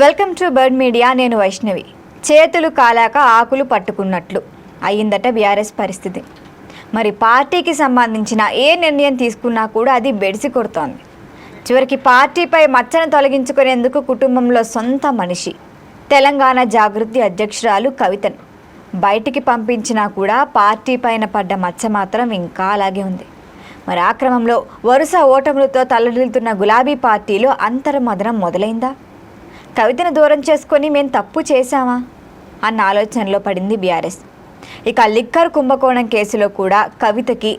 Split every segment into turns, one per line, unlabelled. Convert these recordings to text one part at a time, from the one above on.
Welcome to bird media. నేను వైష్ణవి. చేతులు కాలాక ఆకులు పట్టుకున్నట్లు అయ్యిందట బీఆర్ఎస్ పరిస్థితి. మరి పార్టీకి సంబంధించిన ఏ నిర్ణయం తీసుకున్నా కూడా అది బెడిసి కొడుతోంది. చివరికి పార్టీపై మచ్చను తొలగించుకునేందుకు కుటుంబంలో సొంత మనిషి తెలంగాణ జాగృతి అధ్యక్షురాలు కవితను బయటికి పంపించినా కూడా పార్టీ పైన పడ్డ మచ్చ మాత్రం ఇంకా అలాగే ఉంది. మరి ఆ క్రమంలో వరుస ఓటములతో తల్లడిల్లుతున్న గులాబీ పార్టీలో అంతర్మదనం మొదలైందా? కవితను దూరం చేసుకొని మేము తప్పు చేశామా అన్న ఆలోచనలో పడింది బీఆర్ఎస్. ఇక లిక్కర్ కుంభకోణం కేసులో కూడా కవితకి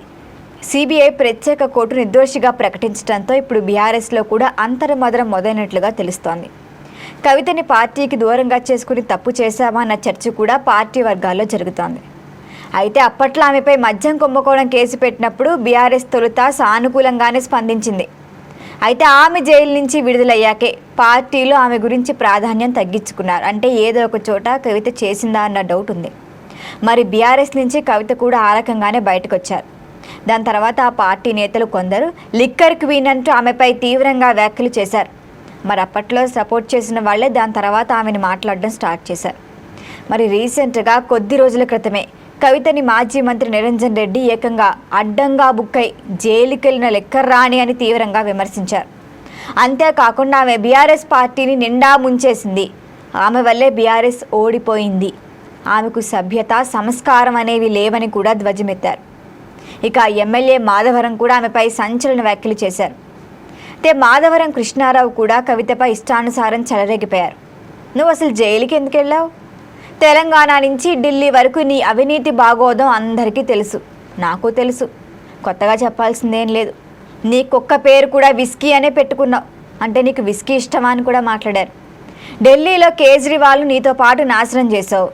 సిబిఐ ప్రత్యేక కోర్టు నిర్దోషిగా ప్రకటించడంతో ఇప్పుడు బీఆర్ఎస్లో కూడా అంతర్మదనం మొదలైనట్లుగా తెలుస్తోంది. కవితని పార్టీకి దూరంగా చేసుకుని తప్పు చేశామా అన్న చర్చ కూడా పార్టీ వర్గాల్లో జరుగుతోంది. అయితే అప్పట్లో ఆమెపై మద్యం కుంభకోణం కేసు పెట్టినప్పుడు బీఆర్ఎస్ తొలుత సానుకూలంగానే స్పందించింది. అయితే ఆమె జైలు నుంచి విడుదలయ్యాకే పార్టీలో ఆమె గురించి ప్రాధాన్యం తగ్గించుకున్నారు. అంటే ఏదో ఒక చోట కవిత చేసిందా అన్న డౌట్ ఉంది. మరి బీఆర్ఎస్ నుంచి కవిత కూడా ఆ రకంగానే బయటకు వచ్చారు. దాని తర్వాత ఆ పార్టీ నేతలు కొందరు లిక్కర్ క్వీన్ అంటూ ఆమెపై తీవ్రంగా వ్యాఖ్యలు చేశారు. మరి అప్పట్లో సపోర్ట్ చేసిన వాళ్ళే దాని తర్వాత ఆమెను మాట్లాడడం స్టార్ట్ చేశారు. మరి రీసెంట్గా కొద్ది రోజుల క్రితమే కవితని మాజీ మంత్రి నిరంజన్ రెడ్డి ఏకంగా అడ్డంగా బుక్కై జైలుకెళ్లిన లెక్కర్ రాణి అని తీవ్రంగా విమర్శించారు. అంతేకాకుండా ఆమె బీఆర్ఎస్ పార్టీని నిండా ముంచేసింది, ఆమె వల్లే బీఆర్ఎస్ ఓడిపోయింది, ఆమెకు సభ్యత సంస్కారం అనేవి లేవని కూడా ధ్వజమెత్తారు. ఇక ఎమ్మెల్యే మాధవరం కూడా ఆమెపై సంచలన వ్యాఖ్యలు చేశారు. అయితే మాధవరం కృష్ణారావు కూడా కవితపై ఇష్టానుసారం చెలరేగిపోయారు. నువ్వు అసలు జైలుకి ఎందుకు వెళ్ళావు? తెలంగాణ నుంచి ఢిల్లీ వరకు నీ అవినీతి బాగోదం అందరికీ తెలుసు, నాకు తెలుసు, కొత్తగా చెప్పాల్సిందేం లేదు. నీకొక్క పేరు కూడా విస్కీ అనే పెట్టుకున్నావు, అంటే నీకు విస్కీ ఇష్టమా అని కూడా మాట్లాడారు. ఢిల్లీలో కేజ్రీవాల్ నీతో పాటు నాశనం చేసావు,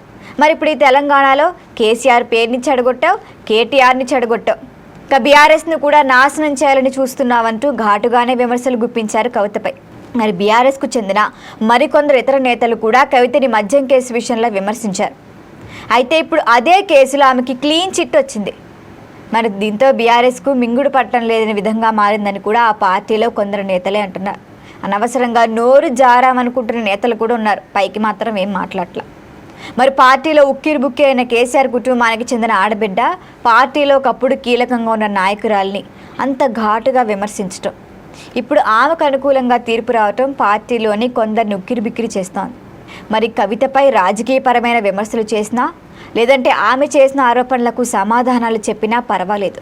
మరి ఇప్పుడు ఈ తెలంగాణలో కేసీఆర్ పేరుని చెడగొట్టావు, కేటీఆర్ని చెడగొట్టావు, ఇక బీఆర్ఎస్ను కూడా నాశనం చేయాలని చూస్తున్నావంటూ ఘాటుగానే విమర్శలు గుప్పించారు కవితపై. మరి బీఆర్ఎస్కు చెందిన మరికొందరు ఇతర నేతలు కూడా కవితని మద్యం కేసు విషయంలో విమర్శించారు. అయితే ఇప్పుడు అదే కేసులో ఆమెకి క్లీన్ చిట్ వచ్చింది. మరి దీంతో బీఆర్ఎస్కు మింగుడు పట్టడం లేదని విధంగా మారిందని కూడా ఆ పార్టీలో కొందరు నేతలే అంటున్నారు. అనవసరంగా నోరు జారామనుకుంటున్న నేతలు కూడా ఉన్నారు, పైకి మాత్రం ఏం మాట్లాడట్లా. మరి పార్టీలో ఉక్కిరి బుక్కి అయిన కేసీఆర్ కుటుంబానికి చెందిన ఆడబిడ్డ పార్టీలో ఒకప్పుడు కీలకంగా ఉన్న నాయకురాల్ని అంత ఘాటుగా విమర్శించటం, ఇప్పుడు ఆమెకు అనుకూలంగా తీర్పు రావటం పార్టీలోని కొందరిని ఉక్కిరిబిక్కిరి చేస్తోంది. మరి కవితపై రాజకీయపరమైన విమర్శలు చేసినా లేదంటే ఆమె చేసిన ఆరోపణలకు సమాధానాలు చెప్పినా పర్వాలేదు,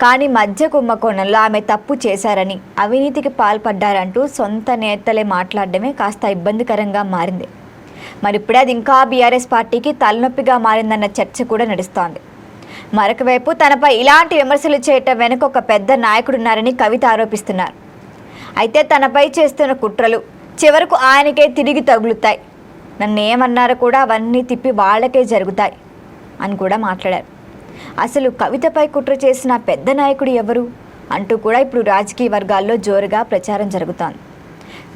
కానీ మధ్య కుంభకోణంలో ఆమె తప్పు చేశారని, అవినీతికి పాల్పడ్డారంటూ సొంత నేతలే మాట్లాడడమే కాస్త ఇబ్బందికరంగా మారింది. మరి ఇప్పుడే అది ఇంకా బీఆర్ఎస్ పార్టీకి తలనొప్పిగా మారిందన్న చర్చ కూడా నడుస్తోంది. మరొక వైపు తనపై ఇలాంటి విమర్శలు చేయటం వెనుక ఒక పెద్ద నాయకుడున్నారని కవిత ఆరోపిస్తున్నారు. అయితే తనపై చేస్తున్న కుట్రలు చివరకు ఆయనకే తిరిగి తగులుతాయి, నన్ను ఏమన్నారో కూడా అవన్నీ తిప్పి వాళ్ళకే జరుగుతాయి అని కూడా మాట్లాడారు. అసలు కవితపై కుట్ర చేసిన పెద్ద నాయకుడు ఎవరు అంటూ కూడా ఇప్పుడు రాజకీయ వర్గాల్లో జోరుగా ప్రచారం జరుగుతోంది.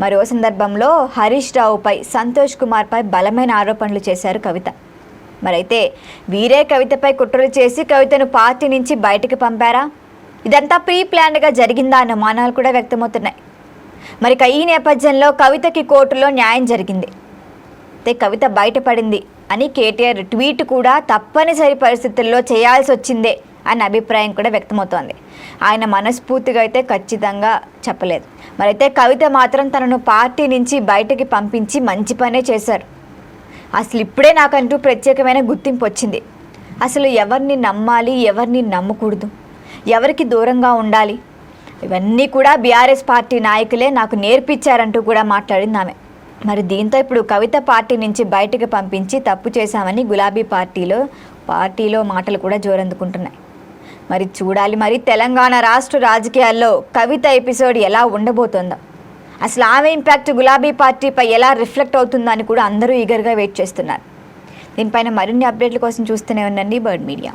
మరో సందర్భంలో హరీష్ రావుపై, సంతోష్ కుమార్పై బలమైన ఆరోపణలు చేశారు కవిత. మరైతే వీరే కవితపై కుట్రలు చేసి కవితను పార్టీ నుంచి బయటకు పంపారా? ఇదంతా ప్రీ ప్లాన్డ్గా జరిగిందా అన్న అనుమానాలు కూడా వ్యక్తమవుతున్నాయి. మరి ఈ నేపథ్యంలో కవితకి కోర్టులో న్యాయం జరిగింది, అయితే కవిత బయటపడింది అని కేటీఆర్ ట్వీట్ కూడా తప్పనిసరి పరిస్థితుల్లో చేయాల్సి వచ్చిందే అన్న అభిప్రాయం కూడా వ్యక్తమవుతోంది. ఆయన మనస్ఫూర్తిగా అయితే ఖచ్చితంగా చెప్పలేదు. మరైతే కవిత మాత్రం తనను పార్టీ నుంచి బయటకి పంపించి మంచి పనే చేశారు. అసలు ఇప్పుడే నాకంటూ ప్రత్యేకమైన గుర్తింపు వచ్చింది, అసలు ఎవరిని నమ్మాలి, ఎవరిని నమ్మకూడదు, ఎవరికి దూరంగా ఉండాలి, ఇవన్నీ కూడా బీఆర్ఎస్ పార్టీ నాయకులే నాకు నేర్పించారంటూ కూడా మాట్లాడింది ఆమె. మరి దీంతో ఇప్పుడు కవిత పార్టీ నుంచి బయటకు పంపించి తప్పు చేశామని గులాబీ పార్టీలో మాటలు కూడా జోరందుకుంటున్నాయి. మరి చూడాలి, మరి తెలంగాణ రాష్ట్ర రాజకీయాల్లో కవిత ఎపిసోడ్ ఎలా ఉండబోతోందో, అసలు ఆమె ఇంపాక్ట్ గులాబీ పార్టీపై ఎలా రిఫ్లెక్ట్ అవుతుందో అని కూడా అందరూ ఈగర్గా వెయిట్ చేస్తున్నారు. దీనిపైన మరిన్ని అప్డేట్ల కోసం చూస్తూనే ఉండండి బర్డ్ మీడియా.